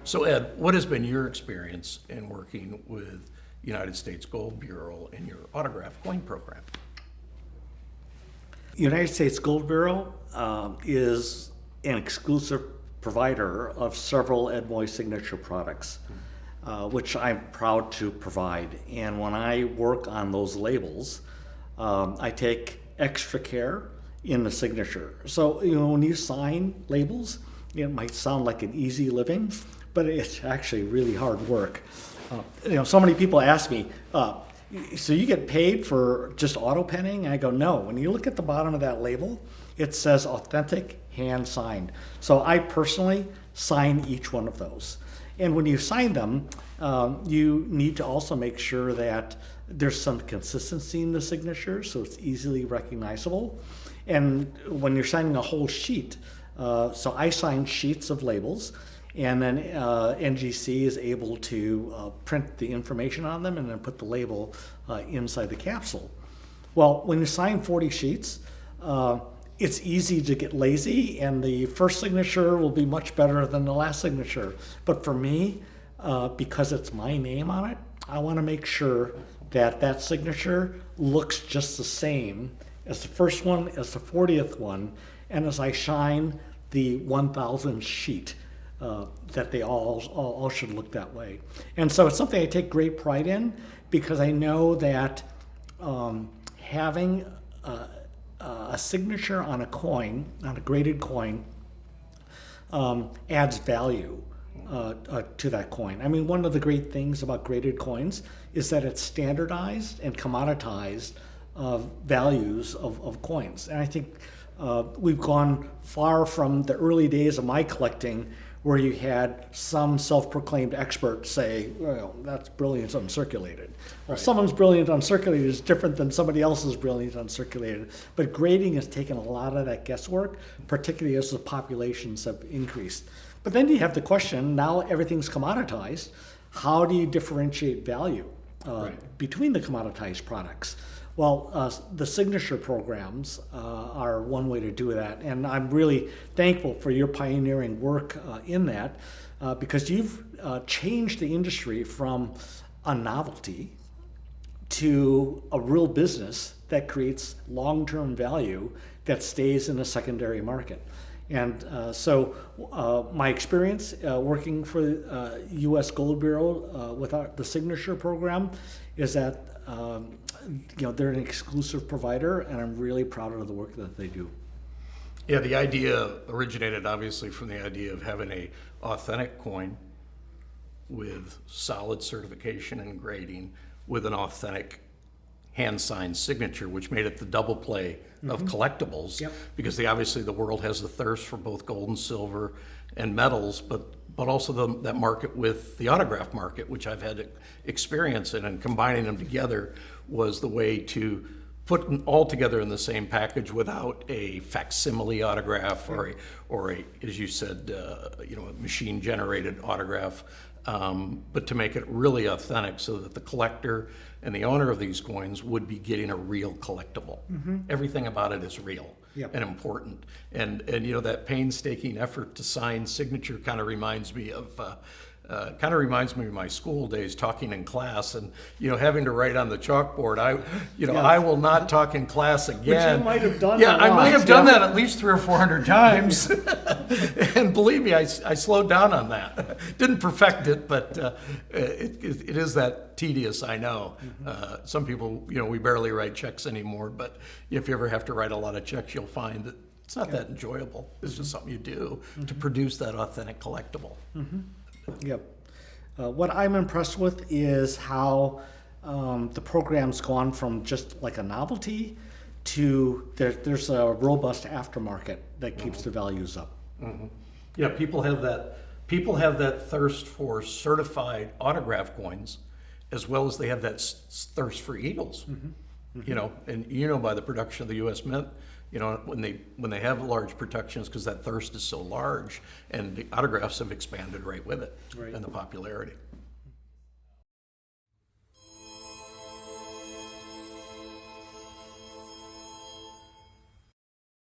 So Ed, what has been your experience in working with United States Gold Bureau in your autograph coin program? United States Gold Bureau is an exclusive provider of several Ed Moy Signature products, which I'm proud to provide. And when I work on those labels, I take extra care in the signature. So, when you sign labels, it might sound like an easy living, but it's actually really hard work. So many people ask me, so you get paid for just auto penning? I go, no. When you look at the bottom of that label, it says authentic hand signed. So I personally sign each one of those. And when you sign them, you need to also make sure that there's some consistency in the signature so it's easily recognizable. And when you're signing a whole sheet, so I sign sheets of labels, and then NGC is able to print the information on them and then put the label inside the capsule. Well, when you sign 40 sheets, it's easy to get lazy, and the first signature will be much better than the last signature. But for me, because it's my name on it, I want to make sure that that signature looks just the same as the first one, as the 40th one, and as I shine the 1,000th sheet. That they all should look that way. And so it's something I take great pride in, because I know that having a signature on a coin, on a graded coin, adds value to that coin. I mean, one of the great things about graded coins is that it's standardized and commoditized values of coins. And I think we've gone far from the early days of my collecting, where you had some self-proclaimed expert say, well, that's brilliant uncirculated. Well, someone's brilliant uncirculated is different than somebody else's brilliant uncirculated. But grading has taken a lot of that guesswork, particularly as the populations have increased. But then you have the question, now everything's commoditized, how do you differentiate value between the commoditized products? Well, the signature programs are one way to do that, and I'm really thankful for your pioneering work in that, because you've changed the industry from a novelty to a real business that creates long-term value that stays in the secondary market. And so my experience working for U.S. Gold Bureau with the signature program is that they're an exclusive provider, and I'm really proud of the work that they do. Yeah, the idea originated obviously from the idea of having a authentic coin with solid certification and grading with an authentic hand-signed signature, which made it the double play of collectibles. Yep. Because obviously the world has the thirst for both gold and silver and metals, but also that market with the autograph market, which I've had experience in, and combining them together was the way to put them all together in the same package without a facsimile autograph or a, as you said, a machine-generated autograph, but to make it really authentic so that the collector and the owner of these coins would be getting a real collectible. Everything about it is real and important. And that painstaking effort to sign signature kind of reminds me of my school days, talking in class and having to write on the chalkboard. I will not talk in class again. Which you might have done. Yeah, I might have done that at least 300 or 400 times. And believe me, I slowed down on that. Didn't perfect it, but it is that tedious, I know. Some people, we barely write checks anymore, but if you ever have to write a lot of checks, you'll find that it's not that enjoyable. It's just something you do to produce that authentic collectible. Yep. What I'm impressed with is how the program's gone from just like a novelty to there's a robust aftermarket that keeps the values up. Yeah, people have that thirst for certified autograph coins, as well as they have that thirst for eagles. And by the production of the U.S. Mint, when they have large productions, because that thirst is so large, and the autographs have expanded right with it, and the popularity.